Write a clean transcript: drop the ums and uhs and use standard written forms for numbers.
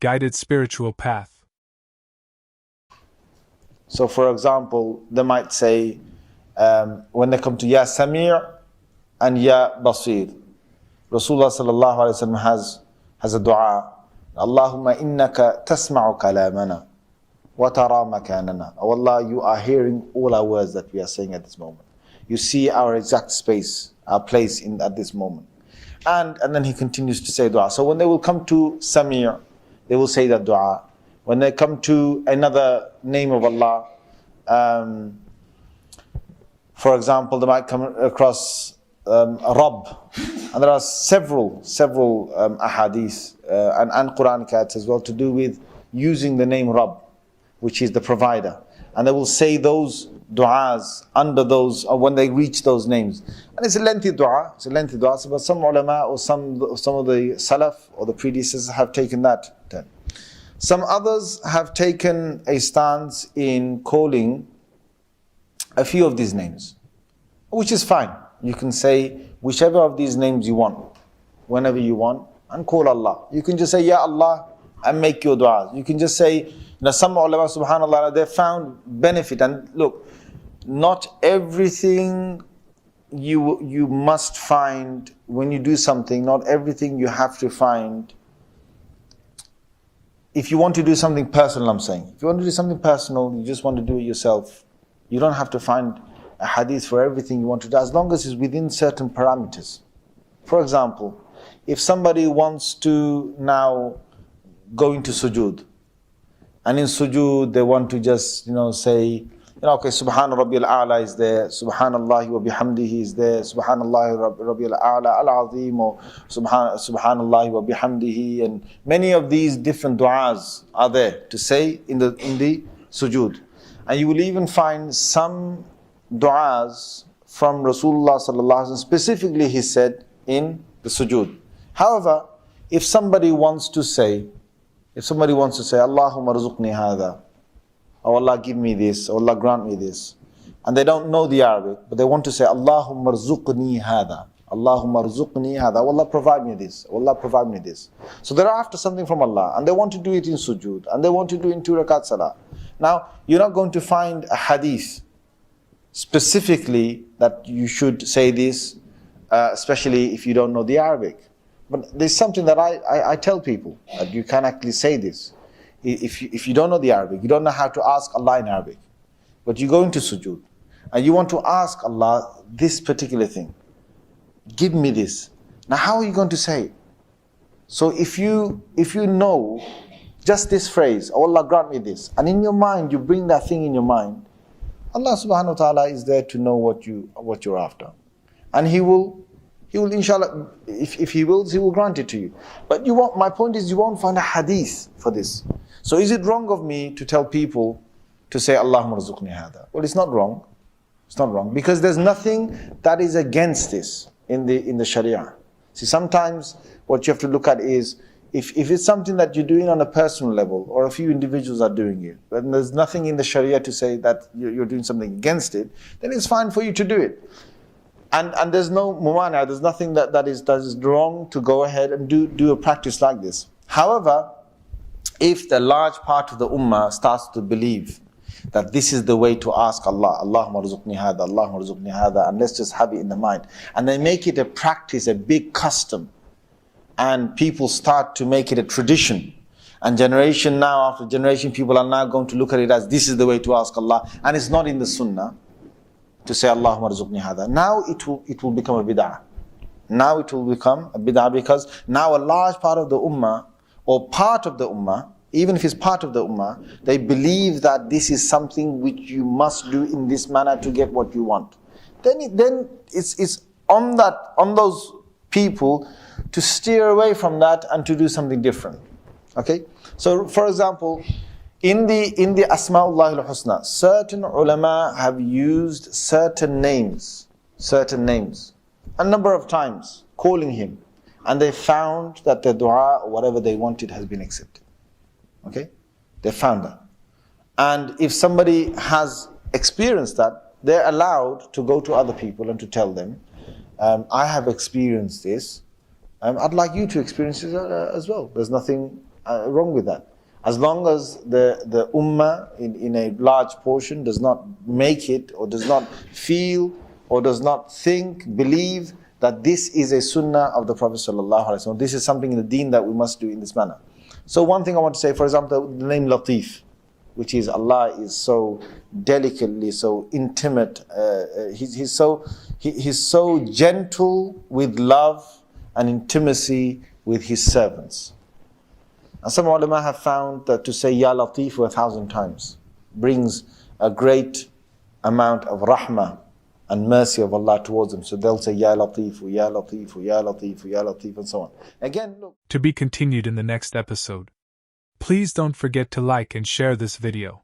guided spiritual path. So for example, they might say, when they come to Ya Sami' and Ya Basir, Rasulullah sallallahu alayhi wa sallam has a dua, Allahumma innaka tasma'u kalamana wa tara makanana. Oh Allah, you are hearing all our words that we are saying at this moment. You see our exact space, our place at this moment. And then he continues to say dua. So when they will come to Sami', they will say that dua. When they come to another name of Allah, for example, they might come across Rabb. And there are several ahadith and Quranic ayats as well to do with using the name Rabb, which is the provider. And they will say those du'as under those, or when they reach those names. And it's a lengthy dua, but some ulama or some of the salaf or the predecessors have taken that turn. Some others have taken a stance in calling a few of these names, which is fine. You can say whichever of these names you want, whenever you want, and call Allah. You can just say, Ya Allah, and make your du'as. You can just say, some ulama, subhanAllah, they found benefit. And look, not everything you must find when you do something, not everything you have to find. If you want to do something personal, I'm saying, if you want to do something personal, you just want to do it yourself, you don't have to find a hadith for everything you want to do, as long as it's within certain parameters. For example, if somebody wants to now go into sujood, and in sujood they want to just, say, okay, Subhana Rabbil A'la is there, Subhanallah wa bihamdihi is there, Subhanallah Rabbil A'la al-Azim, or Subhanallah wa bihamdihi, and many of these different du'as are there to say in the sujood. And you will even find some du'as from Rasulullah sallallahu alaihi wasallam, specifically he said in the sujood. However, if somebody wants to say, Allahumma rzuqni hadha, oh Allah give me this, oh Allah grant me this, and they don't know the Arabic, but they want to say, Allahumma rzuqni hadha, Allahumma rzuqni hadha, oh Allah provide me this, oh Allah provide me this. So they're after something from Allah, and they want to do it in sujood, and they want to do it in 2 rakat salah. Now, you're not going to find a hadith specifically that you should say this, especially if you don't know the Arabic. But there's something that I tell people, that you can actually say this. If you don't know the Arabic, you don't know how to ask Allah in Arabic, but you go into sujood, and you want to ask Allah this particular thing, give me this. Now how are you going to say it? So if you know just this phrase, oh Allah grant me this, and in your mind you bring that thing in your mind, Allah subhanahu wa ta'ala is there to know what you're after. And He will inshallah, if He wills, He will grant it to you. But my point is, you won't find a hadith for this. So is it wrong of me to tell people to say Allahumma rzuqni hadha? Well, it's not wrong. It's not wrong, because there's nothing that is against this in the Sharia. See, sometimes what you have to look at is, if it's something that you're doing on a personal level, or a few individuals are doing it, and there's nothing in the Sharia to say that you're doing something against it, then it's fine for you to do it. And there's no mumana, there's nothing that is wrong to go ahead and do a practice like this. However, if the large part of the ummah starts to believe that this is the way to ask Allah, Allahumma rzuqni hadha, Allahumma rzuqni hadha, and let's just have it in the mind, and they make it a practice, a big custom, and people start to make it a tradition, and generation now after generation, people are now going to look at it as this is the way to ask Allah, and it's not in the sunnah to say Allahumma rzuqni hadha. Now it will become a bid'ah. Now it will become a bid'ah, because now a large part of the ummah, or part of the ummah, even if it's part of the ummah, they believe that this is something which you must do in this manner to get what you want. Then it's on those people to steer away from that and to do something different. Okay? So for example, in the Asma'ullah al-Husna, certain ulama have used certain names, a number of times, calling Him, and they found that the dua, or whatever they wanted, has been accepted. Okay? They found that. And if somebody has experienced that, they're allowed to go to other people and to tell them, I have experienced this, I'd like you to experience it as well. There's nothing wrong with that. As long as the ummah in a large portion does not make it, or does not feel, or does not think, believe that this is a sunnah of the Prophet ﷺ. This is something in the deen that we must do in this manner. So one thing I want to say, for example, the name Latif, which is Allah is so delicately, so intimate, he's so gentle with love and intimacy with his servants. And some ulama have found that to say Ya Latif 1,000 times brings a great amount of rahmah and mercy of Allah towards them. So they'll say Ya Latif, Ya Latif, Ya Latif, Ya Latif, and so on. Again, look. To be continued in the next episode. Please don't forget to like and share this video.